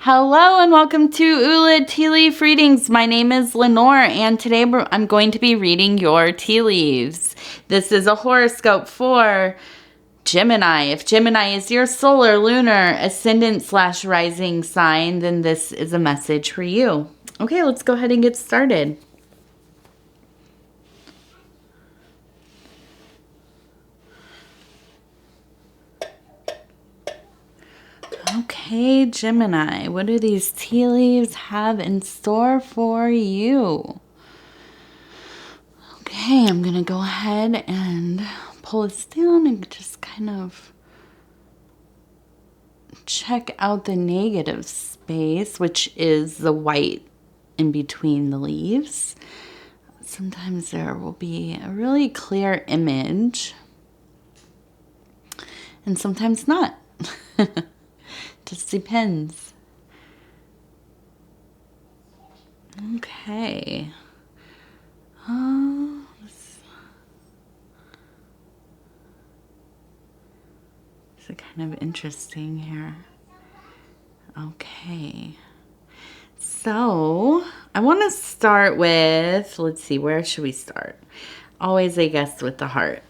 Hello and welcome to Ula Tea Leaf Readings. My name is Lenor and today I'm going to be reading your tea leaves. This is a horoscope for Gemini. If Gemini is your solar, lunar, ascendant/rising sign, then this is a message for you. Okay, let's go ahead and get started. Okay, Gemini, what do these tea leaves have in store for you? Okay, I'm going to go ahead and pull this down and just kind of check out the negative space, which is the white in between the leaves. Sometimes there will be a really clear image, and sometimes not. Just depends. Okay. It's kind of interesting here. Okay. So I want to start with, let's see, where should we start? Always, I guess, with the heart.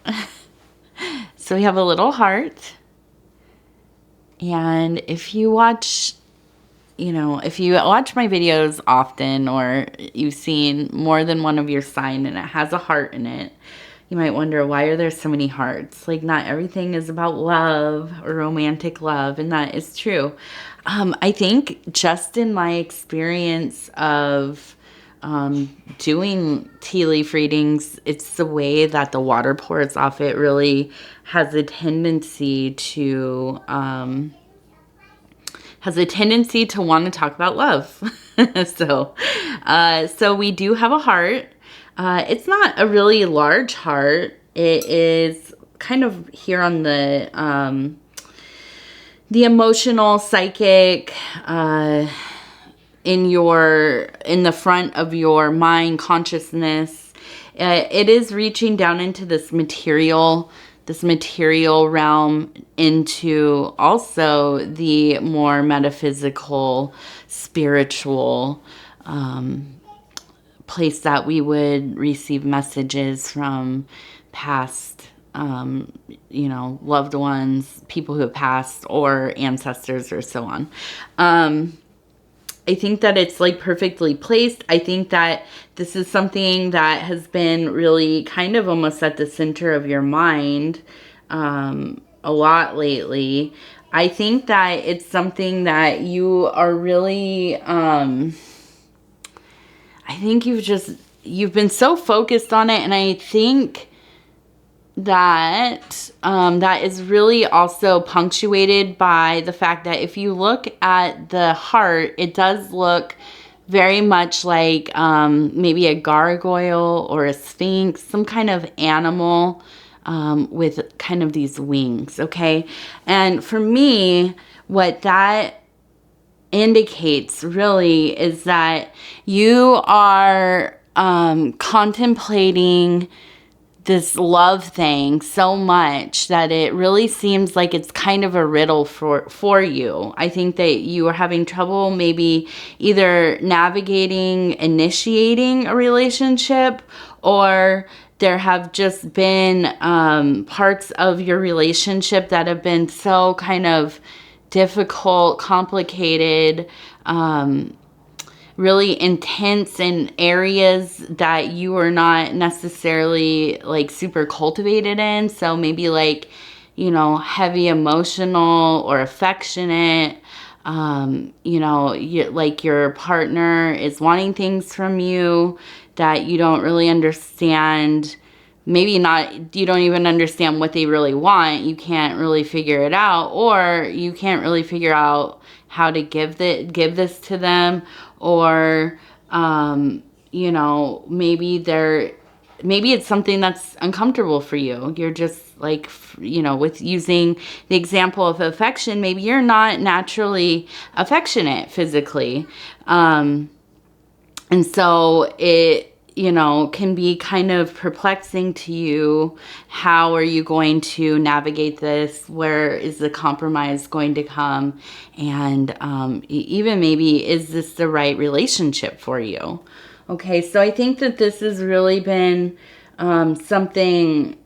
So we have a little heart. And if you watch, if you watch my videos often, or you've seen more than one of your sign and it has a heart in it, you might wonder, why are there so many hearts? Like, not everything is about love or romantic love, and that is true. I think just in my experience of doing tea leaf readings, it's the way that the water pours off it really has a tendency to want to talk about love. So we do have a heart. It's not a really large heart. It is kind of here on the emotional, psychic, in the front of your mind consciousness. It is reaching down into this material realm, into also the more metaphysical, spiritual place that we would receive messages from past loved ones, people who have passed, or ancestors, or so on. I think that it's like perfectly placed. I think that this is something that has been really kind of almost at the center of your mind a lot lately. I think that it's something that you are really, I think you've been so focused on it, and I think that that is really also punctuated by the fact that if you look at the heart, it does look very much like maybe a gargoyle or a sphinx, some kind of animal with kind of these wings, okay? And for me, what that indicates really is that you are contemplating this love thing so much that it really seems like it's kind of a riddle for you. I think that you are having trouble maybe either initiating a relationship, or there have just been parts of your relationship that have been so kind of difficult, complicated, really intense in areas that you are not necessarily like super cultivated in. So maybe like, heavy emotional or affectionate, like your partner is wanting things from you that you don't really understand. Maybe not, you don't even understand what they really want. You can't really figure it out, or you can't really figure out how to give this to them, or maybe it's something that's uncomfortable for you. You're just like, with using the example of affection, maybe you're not naturally affectionate physically, and so can be kind of perplexing to you. How are you going to navigate this? Where is the compromise going to come? And even maybe, is this the right relationship for you? Okay, so I think that this has really been something,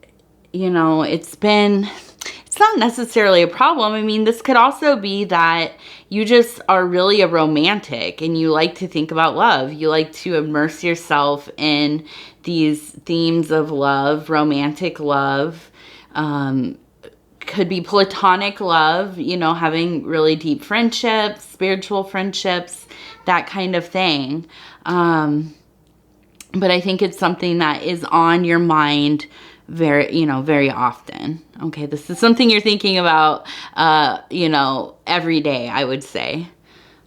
it's not necessarily a problem. I mean, this could also be that you just are really a romantic and you like to think about love. You like to immerse yourself in these themes of love, romantic love. Could be platonic love, having really deep friendships, spiritual friendships, that kind of thing. But I think it's something that is on your mind very often. Okay, this is something you're thinking about, every day, I would say.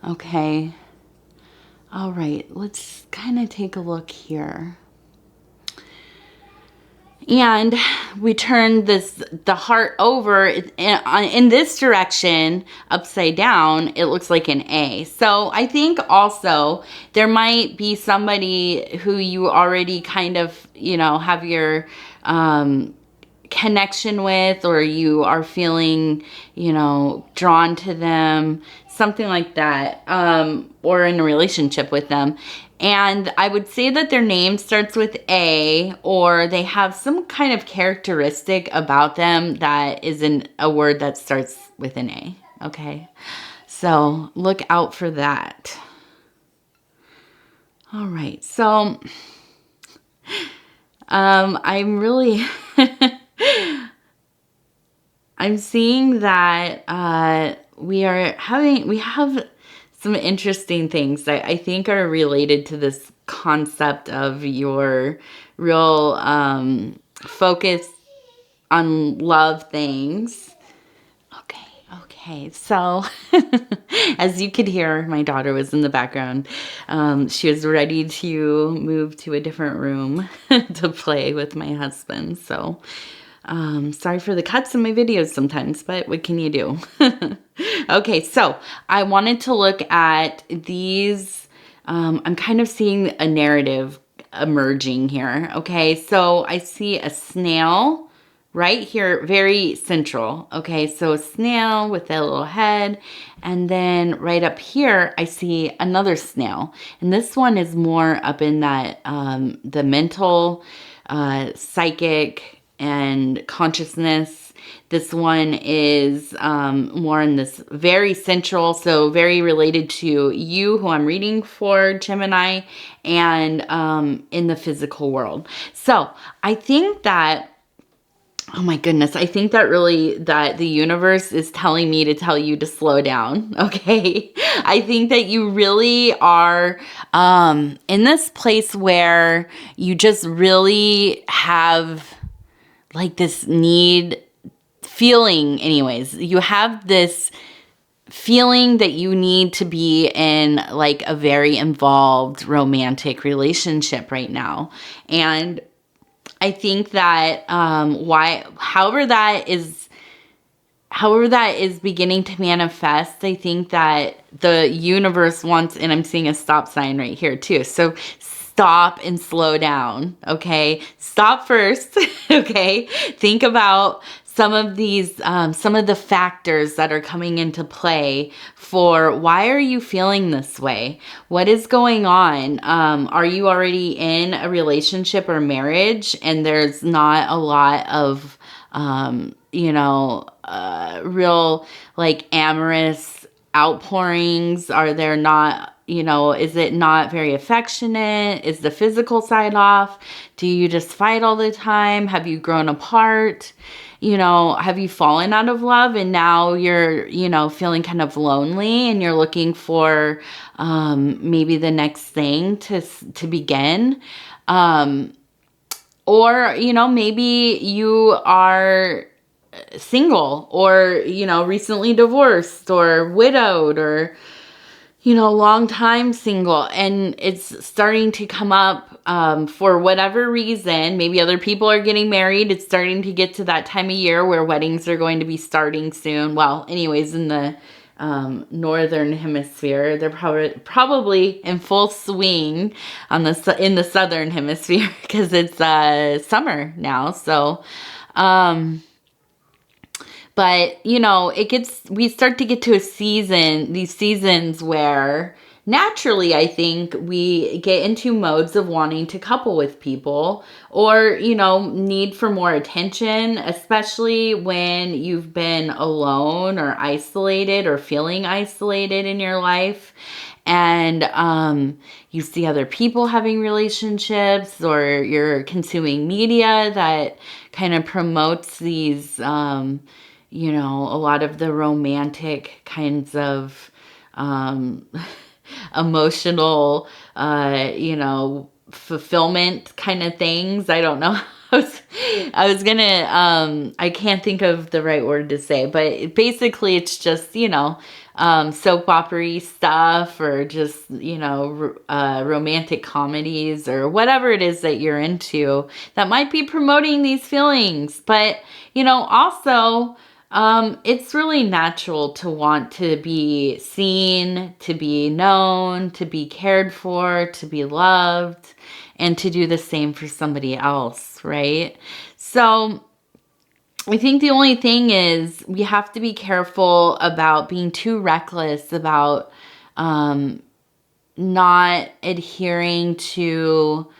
Okay. All right, let's kind of take a look here. And we turn the heart over in this direction, upside down. It looks like an A. So I think also there might be somebody who you already kind of, have your connection with, or you are feeling, drawn to them, something like that, or in a relationship with them. And I would say that their name starts with A, or they have some kind of characteristic about them that isn't a word that starts with an A. Okay, so look out for that. All right, so I'm really I'm seeing that we have some interesting things that I think are related to this concept of your real focus on love things. Okay. So as you could hear, my daughter was in the background. She was ready to move to a different room to play with my husband. So sorry for the cuts in my videos sometimes, but what can you do? Okay, so I wanted to look at these. I'm kind of seeing a narrative emerging here. Okay, so I see a snail right here, very central. Okay, so a snail with a little head. And then right up here, I see another snail. And this one is more up in that, the mental, psychic, and consciousness. This one is more in this very central, so very related to you, who I'm reading for, Gemini, and in the physical world. So I think that, oh my goodness, I think that really that the universe is telling me to tell you to slow down, okay? I think that you really are in this place where you just really have like this feeling, anyways. You have this feeling that you need to be in like a very involved romantic relationship right now. And I think that however that is beginning to manifest, I think that the universe wants, and I'm seeing a stop sign right here too. So stop and slow down, okay? Stop first, okay? Think about some of these, some of the factors that are coming into play for why are you feeling this way? What is going on? Are you already in a relationship or marriage and there's not a lot of, real like amorous outpourings? Are there not, is it not very affectionate? Is the physical side off? Do you just fight all the time? Have you grown apart? Have you fallen out of love and now you're, feeling kind of lonely and you're looking for maybe the next thing to begin? Or, maybe you are single or, recently divorced or widowed or, long time single, and it's starting to come up for whatever reason. Maybe other people are getting married. It's starting to get to that time of year where weddings are going to be starting soon. Well, anyways, in the northern hemisphere. They're probably in full swing in the southern hemisphere because it's summer now. So, but we start to get to these seasons where naturally, I think we get into modes of wanting to couple with people or, need for more attention, especially when you've been alone or isolated or feeling isolated in your life. And you see other people having relationships, or you're consuming media that kind of promotes these, a lot of the romantic kinds of emotional, fulfillment kind of things. I don't know. I can't think of the right word to say, but basically it's just, soap opera stuff, or just, romantic comedies, or whatever it is that you're into that might be promoting these feelings. But, also, it's really natural to want to be seen, to be known, to be cared for, to be loved, and to do the same for somebody else, right? So I think the only thing is we have to be careful about being too reckless about not adhering to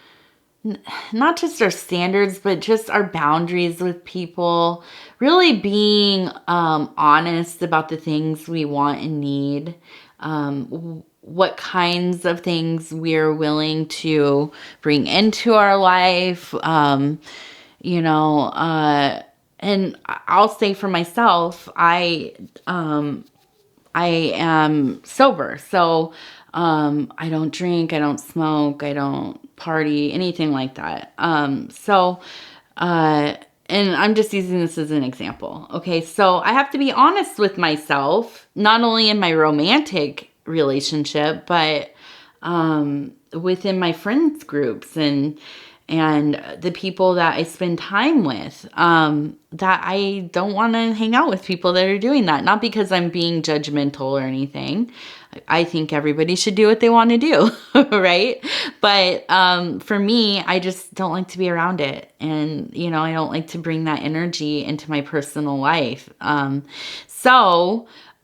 not just our standards, but just our boundaries with people, really being honest about the things we want and need, what kinds of things we're willing to bring into our life, and I'll say for myself, I am sober. So I don't drink, I don't smoke, I don't party, anything like that. And I'm just using this as an example. Okay, so I have to be honest with myself, not only in my romantic relationship, but within my friends groups and the people that I spend time with, that I don't want to hang out with people that are doing that. Not because I'm being judgmental or anything. I think everybody should do what they want to do, right? But for me, I just don't like to be around it. And, I don't like to bring that energy into my personal life. When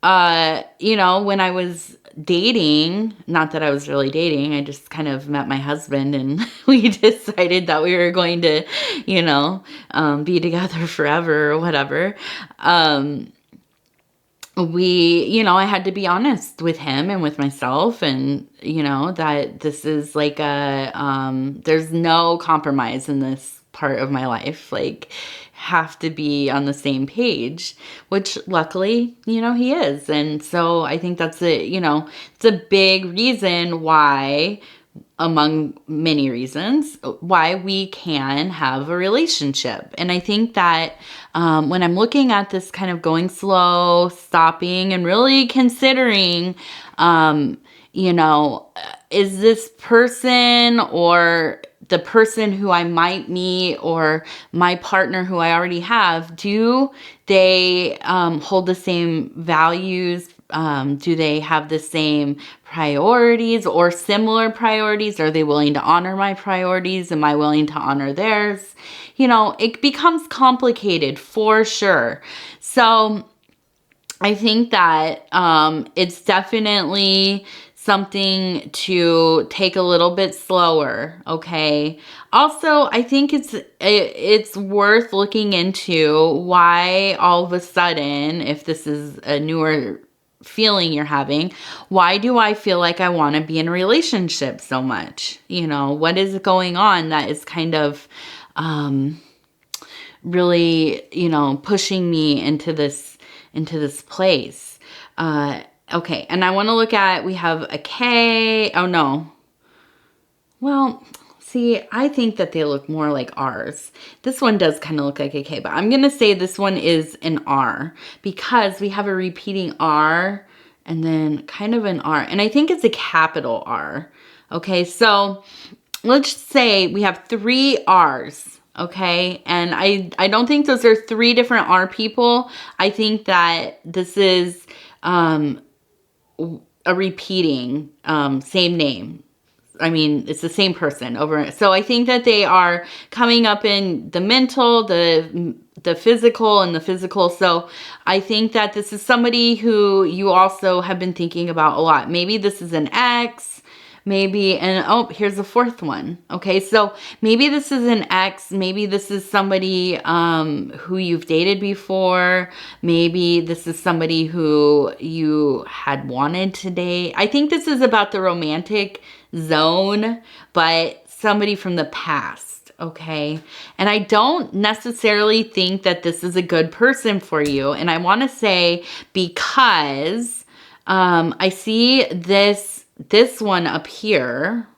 I was dating, not that I was really dating, I just kind of met my husband and we decided that we were going to, be together forever or whatever. I had to be honest with him and with myself, and, that this is like there's no compromise in this part of my life. Like, have to be on the same page, which luckily, he is. And so I think that's it's a big reason why, among many reasons, why we can have a relationship. And I think that when I'm looking at this, kind of going slow, stopping, and really considering, is this person or the person who I might meet or my partner who I already have, do they hold the same values? Do they have the same priorities or similar priorities? Are they willing to honor my priorities? Am I willing to honor theirs? It becomes complicated for sure. So I think that it's definitely something to take a little bit slower, okay? Also, I think it's worth looking into why all of a sudden, if this is a newer feeling you're having, why do I feel like I want to be in a relationship so much? What is going on that is kind of really, pushing me into this place. Okay, and I want to look at, we have a K. Oh, no. Well, see, I think that they look more like R's. This one does kind of look like a K, but I'm going to say this one is an R because we have a repeating R and then kind of an R. And I think it's a capital R. Okay, so let's say we have 3 R's. Okay, and I don't think those are 3 different R people. I think that this is a repeating, same name. I mean, it's the same person over. So I think that they are coming up in the mental, the physical, and the physical. So I think that this is somebody who you also have been thinking about a lot. Maybe this is an ex, maybe, and oh, here's the fourth one. Okay, so maybe this is an ex. Maybe this is somebody who you've dated before. Maybe this is somebody who you had wanted to date. I think this is about the romantic zone, but somebody from the past, okay? And I don't necessarily think that this is a good person for you. And I want to say, because I see this one up here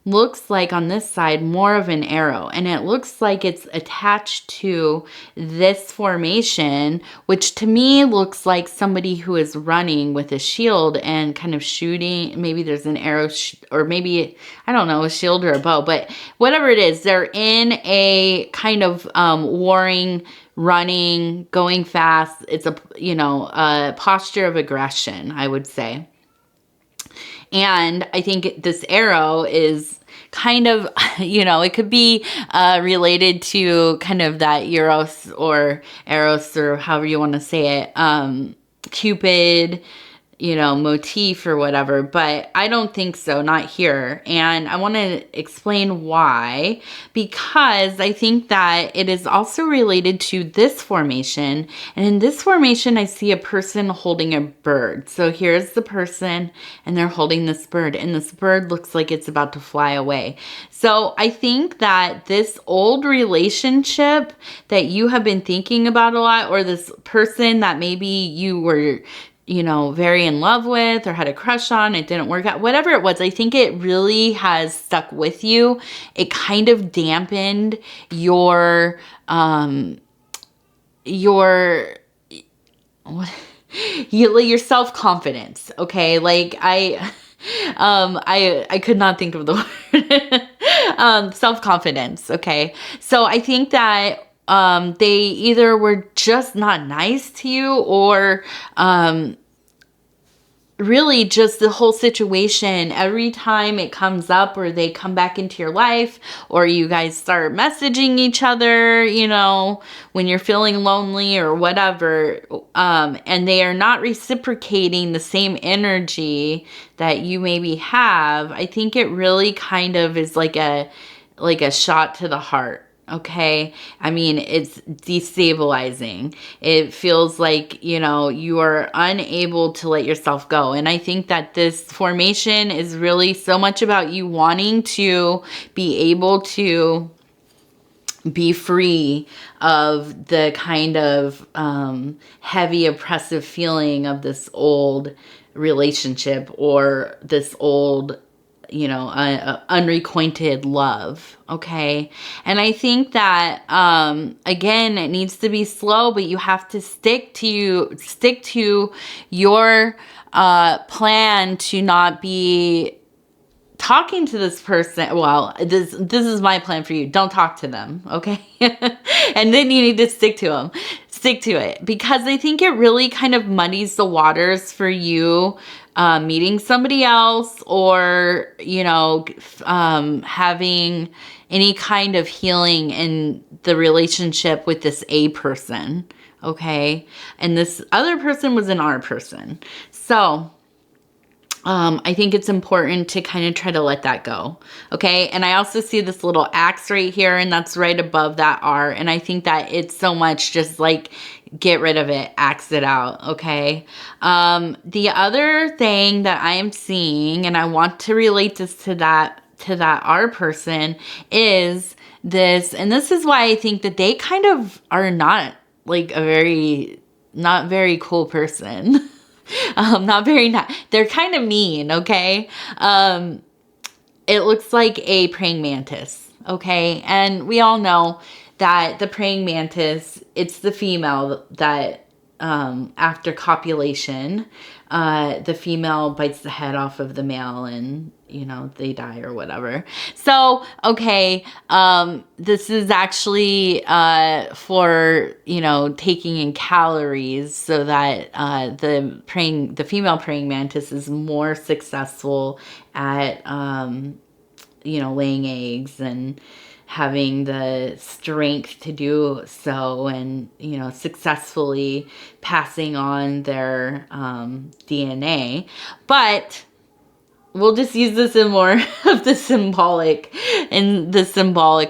looks like on this side more of an arrow, and it looks like it's attached to this formation, which to me looks like somebody who is running with a shield and kind of shooting. Maybe there's an arrow or maybe, I don't know, a shield or a bow, but whatever it is, they're in a kind of warring, running, going fast. It's a, you know, a posture of aggression, I would say. And I think this arrow is kind of, you know, it could be related to kind of that Eros or however you want to say it, Cupid, you know, motif or whatever, but I don't think so, not here. And I want to explain why, because I think that it is also related to this formation. And in this formation, I see a person holding a bird. So here's the person and they're holding this bird, and this bird looks like it's about to fly away. So I think that this old relationship that you have been thinking about a lot, or this person that maybe you were, you know, very in love with or had a crush on, it didn't work out, whatever it was, I think it really has stuck with you. It kind of dampened your self-confidence. Okay. Like I could not think of the word, self-confidence. Okay. So I think that they either were just not nice to you, or really just the whole situation, every time it comes up or they come back into your life, or you guys start messaging each other, you know, when you're feeling lonely or whatever, and they are not reciprocating the same energy that you maybe have, I think it really kind of is like a shot to the heart. Okay. I mean, it's destabilizing. It feels like, you know, you are unable to let yourself go. And I think that this formation is really so much about you wanting to be able to be free of the kind of heavy, oppressive feeling of this old relationship, or this old, you know, unrequited love. Okay. And I think that, again, it needs to be slow, but you have to stick to your, plan to not be talking to this person. Well, this is my plan for you. Don't talk to them. Okay. And then you need to stick to it, because I think it really kind of muddies the waters for you, meeting somebody else, or, you know, having any kind of healing in the relationship with this A person. Okay. And this other person was an R person. So, I think it's important to kind of try to let that go. Okay. And I also see this little axe right here, and that's right above that R. And I think that it's so much just like, get rid of it, axe it out. Okay. The other thing that I am seeing, and I want to relate this to that R person, is this, and this is why I think that they kind of are not like not very cool person. Not very nice. They're kind of mean, okay? It looks like a praying mantis, okay? And we all know that the praying mantis, it's the female that, after copulation, the female bites the head off of the male and, you know, they die or whatever. So, okay, this is actually for, you know, taking in calories so that the female praying mantis is more successful at, you know, laying eggs and having the strength to do so, and, you know, successfully passing on their DNA. But we'll just use this in more of the symbolic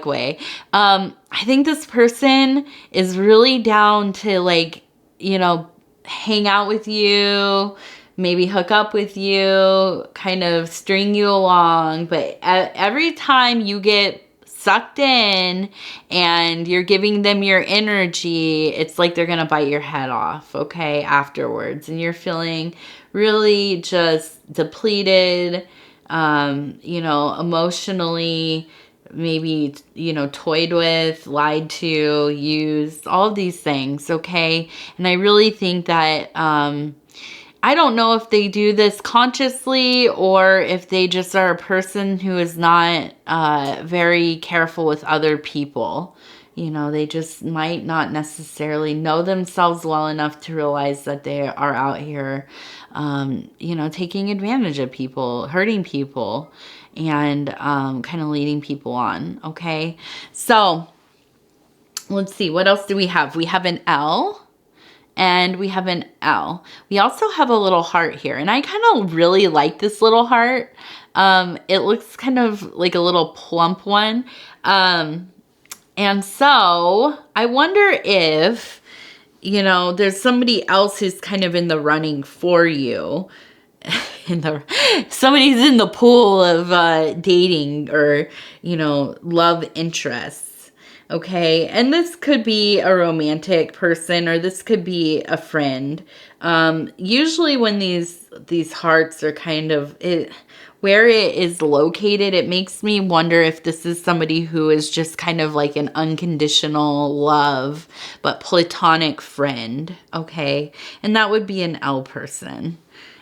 way. I think this person is really down to, like, you know, hang out with you, maybe hook up with you, kind of string you along. But every time you get sucked in and you're giving them your energy, it's like they're gonna bite your head off, okay, afterwards. And you're feeling really just depleted, you know, emotionally, maybe, you know, toyed with, lied to, used, all of these things, okay? And I really think that, I don't know if they do this consciously or if they just are a person who is not very careful with other people. You know, they just might not necessarily know themselves well enough to realize that they are out here, you know, taking advantage of people, hurting people, and kind of leading people on, okay? So, let's see. What else do we have? We have an L. And we have an L. We also have a little heart here. And I kind of really like this little heart. It looks kind of like a little plump one. And so I wonder if, you know, there's somebody else who's kind of in the running for you. Somebody's in the pool of dating or, you know, love interests. Okay, and this could be a romantic person, or this could be a friend. Usually when these hearts are kind of where it is located, it makes me wonder if this is somebody who is just kind of like an unconditional love, but platonic friend. Okay, and that would be an L person.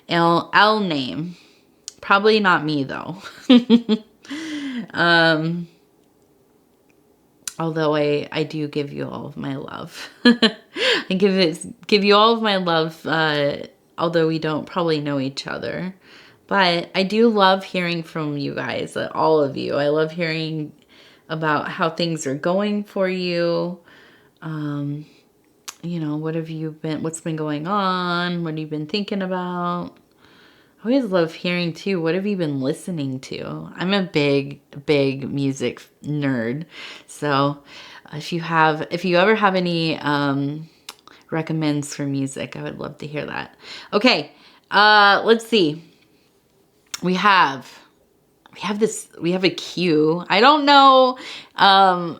L name. Probably not me though. Although I do give you all of my love. I give you all of my love, although we don't probably know each other. But I do love hearing from you guys, all of you. I love hearing about how things are going for you. You know, what's been going on? What have you been thinking about? I always love hearing too, what have you been listening to? I'm a big music nerd. So if you ever have any recommends for music, I would love to hear that. Okay, let's see. We have a Q. I don't know. I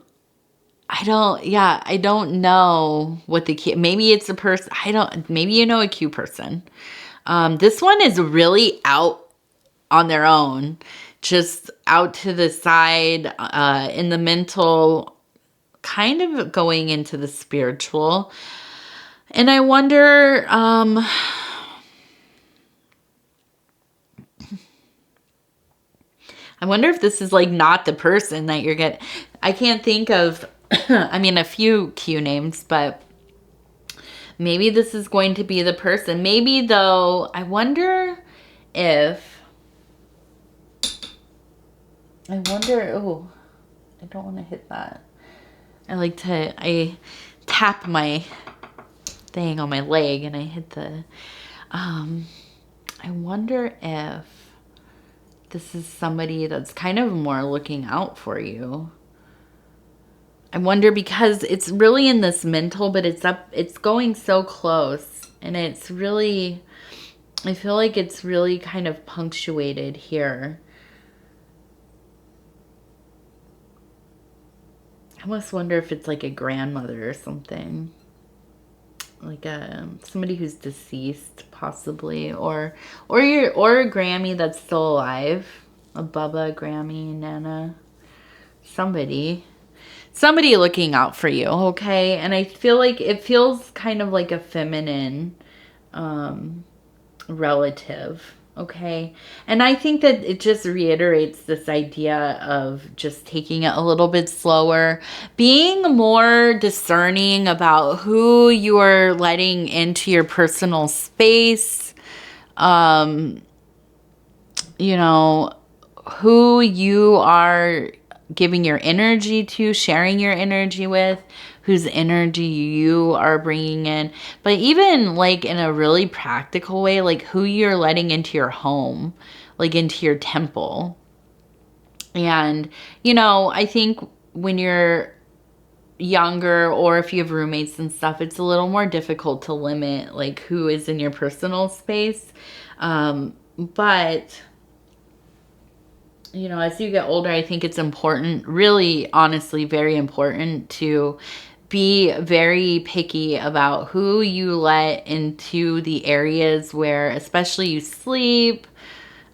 don't know what the Q, maybe it's a person. Maybe you know a Q person. This one is really out on their own, just out to the side, in the mental, kind of going into the spiritual. And I wonder, if this is like not the person that you're getting. I can't think of, I mean, a few Q names, but maybe this is going to be the person. Maybe though, I wonder if, oh, I don't want to hit that. I tap my thing on my leg and I hit the, I wonder if this is somebody that's kind of more looking out for you. I wonder, because it's really in this mental, but it's going so close, and it's really, I feel like it's really kind of punctuated here. I almost wonder if it's like a grandmother or something, like somebody who's deceased possibly, or a Grammy that's still alive, a Bubba, Grammy, Nana, somebody looking out for you, okay? And I feel like it feels kind of like a feminine relative. Okay. And I think that it just reiterates this idea of just taking it a little bit slower, being more discerning about who you are letting into your personal space, um, you know, who you are giving your energy to, sharing your energy with, whose energy you are bringing in. But even like in a really practical way, like who you're letting into your home, like into your temple. And, I think when you're younger or if you have roommates and stuff, it's a little more difficult to limit like who is in your personal space. But as you get older, I think it's important, really, honestly, very important to be very picky about who you let into the areas where, especially you sleep,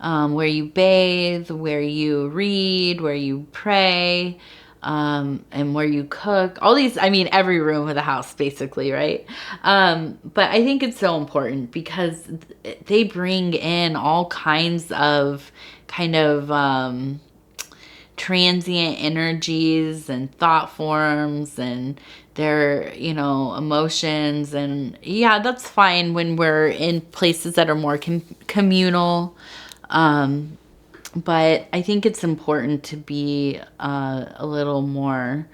where you bathe, where you read, where you pray, and where you cook. All these, I mean, every room of the house, basically, right? But I think it's so important because they bring in all kinds of kind of transient energies and thought forms and their emotions. And yeah, that's fine when we're in places that are more communal, but I think it's important to be a little more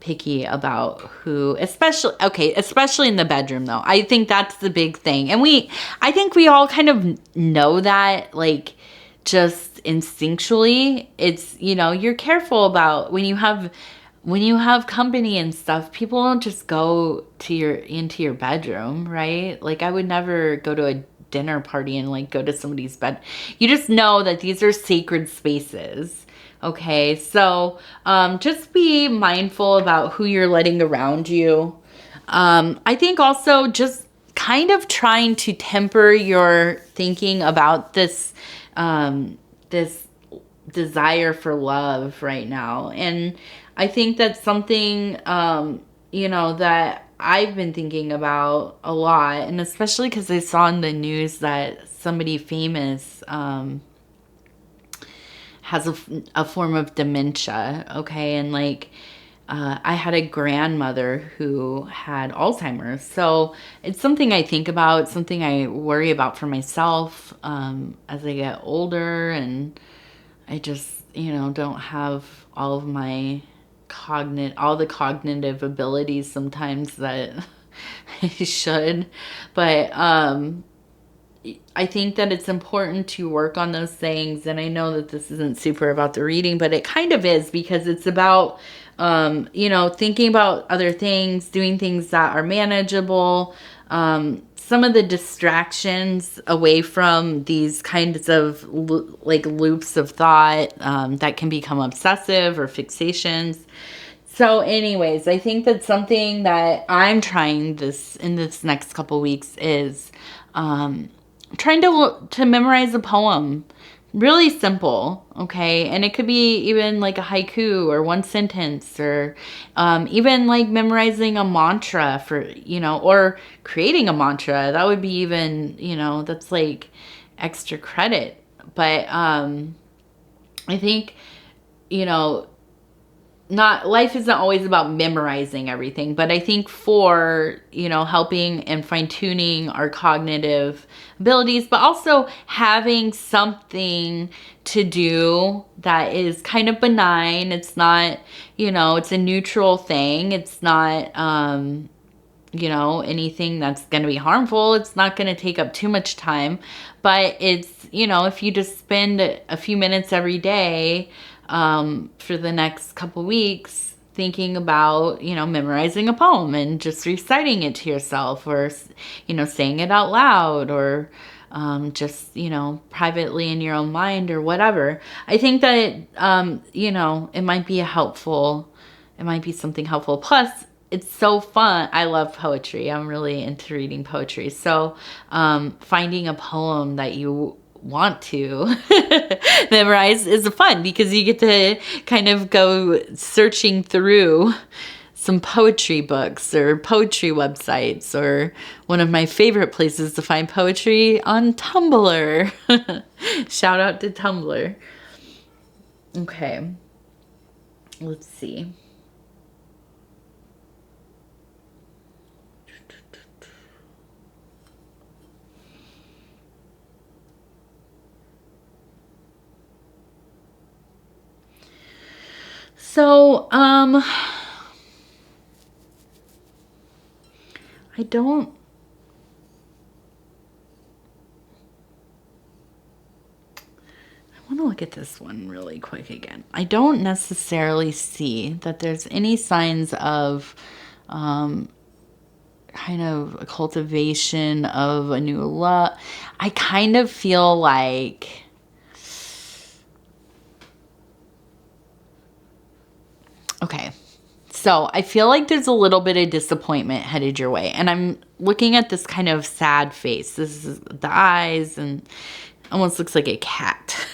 picky about who, especially in the bedroom though. I think that's the big thing. And I think we all kind of know that, like, just instinctually. It's, you're careful about when you have company and stuff, people don't just go into your bedroom, right? Like, I would never go to a dinner party and like go to somebody's bed. You just know that these are sacred spaces. Okay, so just be mindful about who you're letting around you. I think also just kind of trying to temper your thinking about this this desire for love right now. And I think that's something that I've been thinking about a lot, and especially because I saw in the news that somebody famous has a form of dementia, okay? And like, I had a grandmother who had Alzheimer's. So it's something I think about. It's something I worry about for myself as I get older. And I just, don't have all of my all the cognitive abilities sometimes that I should. But I think that it's important to work on those things. And I know that this isn't super about the reading, but it kind of is, because it's about, thinking about other things, doing things that are manageable. Some of the distractions away from these kinds of like loops of thought that can become obsessive or fixations. So anyways, I think that something that I'm trying in this next couple weeks is trying to memorize a poem. Really simple, okay? And it could be even like a haiku or one sentence, or even like memorizing a mantra or creating a mantra. That would be even, that's like extra credit. But I think, not life isn't always about memorizing everything, but I think for helping and fine-tuning our cognitive abilities, but also having something to do that is kind of benign. It's not, it's a neutral thing. It's not anything that's going to be harmful. It's not going to take up too much time, but it's, if you just spend a few minutes every day for the next couple weeks thinking about, memorizing a poem and just reciting it to yourself, or, saying it out loud, or just, privately in your own mind or whatever. I think that, it might be something helpful. Plus, it's so fun. I love poetry. I'm really into reading poetry. So finding a poem that you want to memorize is fun, because you get to kind of go searching through some poetry books or poetry websites, or one of my favorite places to find poetry, on Tumblr. Shout out to Tumblr. Okay. Let's see. So, I don't, I want to look at this one really quick again. I don't necessarily see that there's any signs of, kind of a cultivation of a new love. I kind of feel like, okay, so I feel like there's a little bit of disappointment headed your way. And I'm looking at this kind of sad face. This is the eyes, and almost looks like a cat.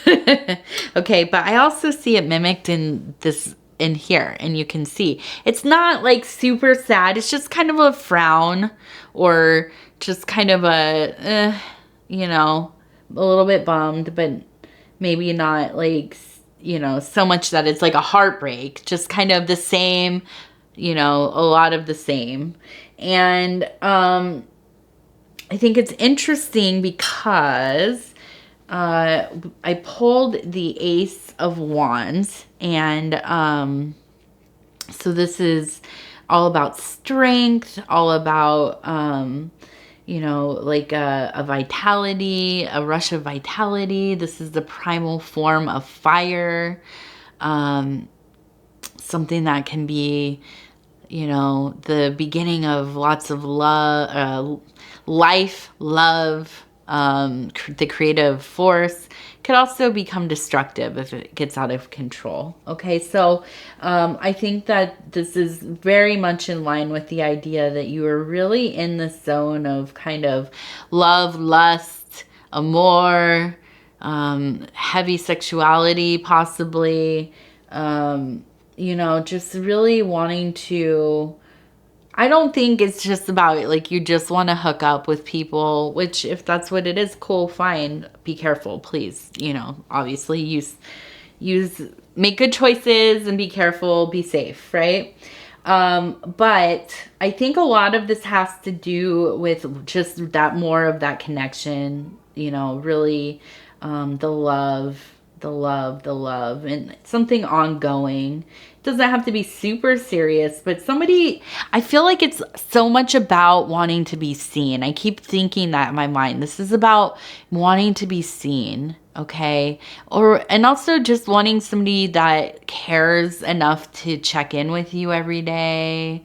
Okay, but I also see it mimicked in this, in here, and you can see it's not like super sad. It's just kind of a frown, or just kind of a, you know, a little bit bummed, but maybe not like, you know, so much that it's like a heartbreak. Just kind of the same, you know, a lot of the same. And I think it's interesting because I pulled the Ace of Wands, and so this is all about strength, all about you know, like a vitality, a rush of vitality. This is the primal form of fire, something that can be, you know, the beginning of lots of love, life, love. The creative force could also become destructive if it gets out of control. Okay, so I think that this is very much in line with the idea that you are really in the zone of kind of love, lust, amour, heavy sexuality, possibly, you know, just really wanting to, I don't think it's just about like you just want to hook up with people, which if that's what it is, cool, fine. Be careful, please. You know, obviously make good choices and be careful, be safe, right? But I think a lot of this has to do with just that, more of that connection, you know, really, the love, and something ongoing. It doesn't have to be super serious, but somebody, I feel like it's so much about wanting to be seen. I keep thinking that in my mind. This is about wanting to be seen, okay? And also just wanting somebody that cares enough to check in with you every day.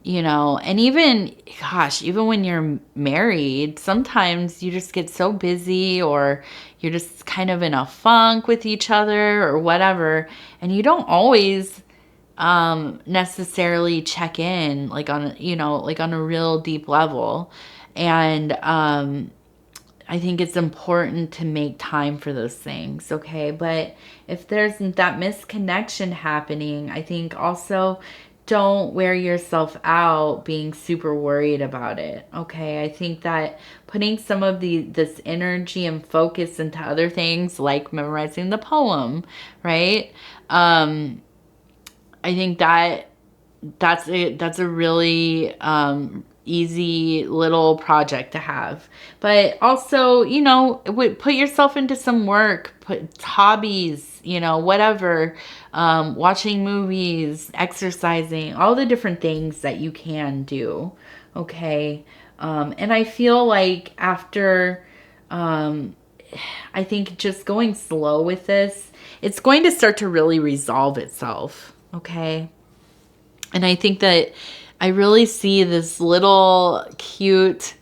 You know, and even, gosh, even when you're married, sometimes you just get so busy, or you're just kind of in a funk with each other or whatever, and you don't always necessarily check in like on, you know, like on a real deep level. And I think it's important to make time for those things, okay? But if there's that misconnection happening, I think also don't wear yourself out being super worried about it, okay? I think that putting some of this energy and focus into other things, like memorizing the poem, right? I think that's a really easy little project to have. But also, you know, put yourself into some work, put hobbies, you know, whatever, watching movies, exercising, all the different things that you can do. Okay. And I feel like after, I think just going slow with this, it's going to start to really resolve itself. Okay. And I think that I really see this little cute,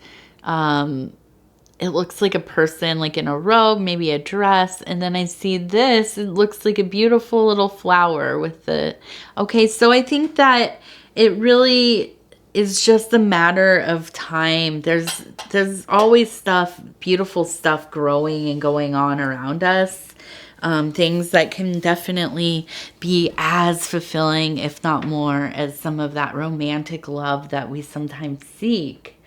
it looks like a person like in a robe, maybe a dress. And then I see this, it looks like a beautiful little flower with the, okay. So I think that it really is just a matter of time. There's always stuff, beautiful stuff growing and going on around us. things that can definitely be as fulfilling, if not more, as some of that romantic love that we sometimes seek.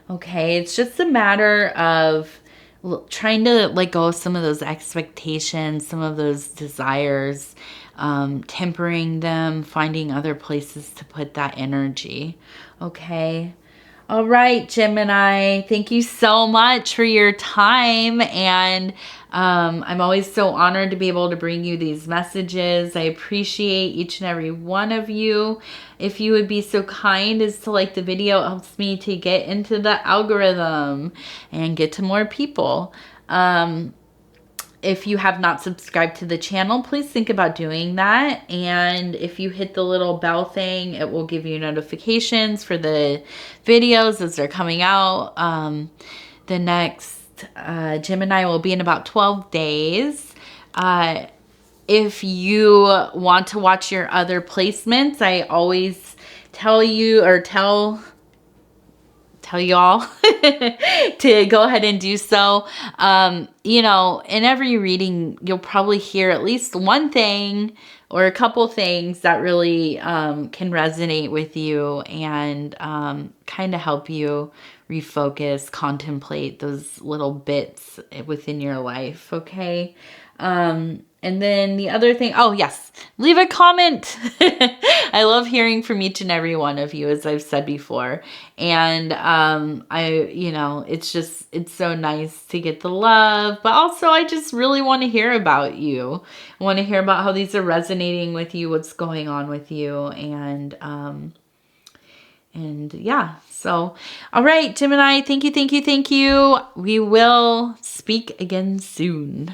Okay, it's just a matter of trying to let go of some of those expectations, some of those desires, tempering them, finding other places to put that energy. Okay. All right, Gemini, thank you so much for your time. And I'm always so honored to be able to bring you these messages. I appreciate each and every one of you. If you would be so kind as to like the video, it helps me to get into the algorithm and get to more people. If you have not subscribed to the channel, please think about doing that. And if you hit the little bell thing, it will give you notifications for the videos as they're coming out. The next Gemini will be in about 12 days. If you want to watch your other placements, I always tell you or tell y'all to go ahead and do so. You know, in every reading, you'll probably hear at least one thing or a couple things that really can resonate with you and kind of help you refocus, contemplate those little bits within your life, okay? And then the other thing, oh yes, leave a comment. I love hearing from each and every one of you, as I've said before. And you know, it's so nice to get the love, but also I just really want to hear about you. I want to hear about how these are resonating with you, what's going on with you, and yeah, so, all right, Gemini, thank you, thank you, thank you. We will speak again soon.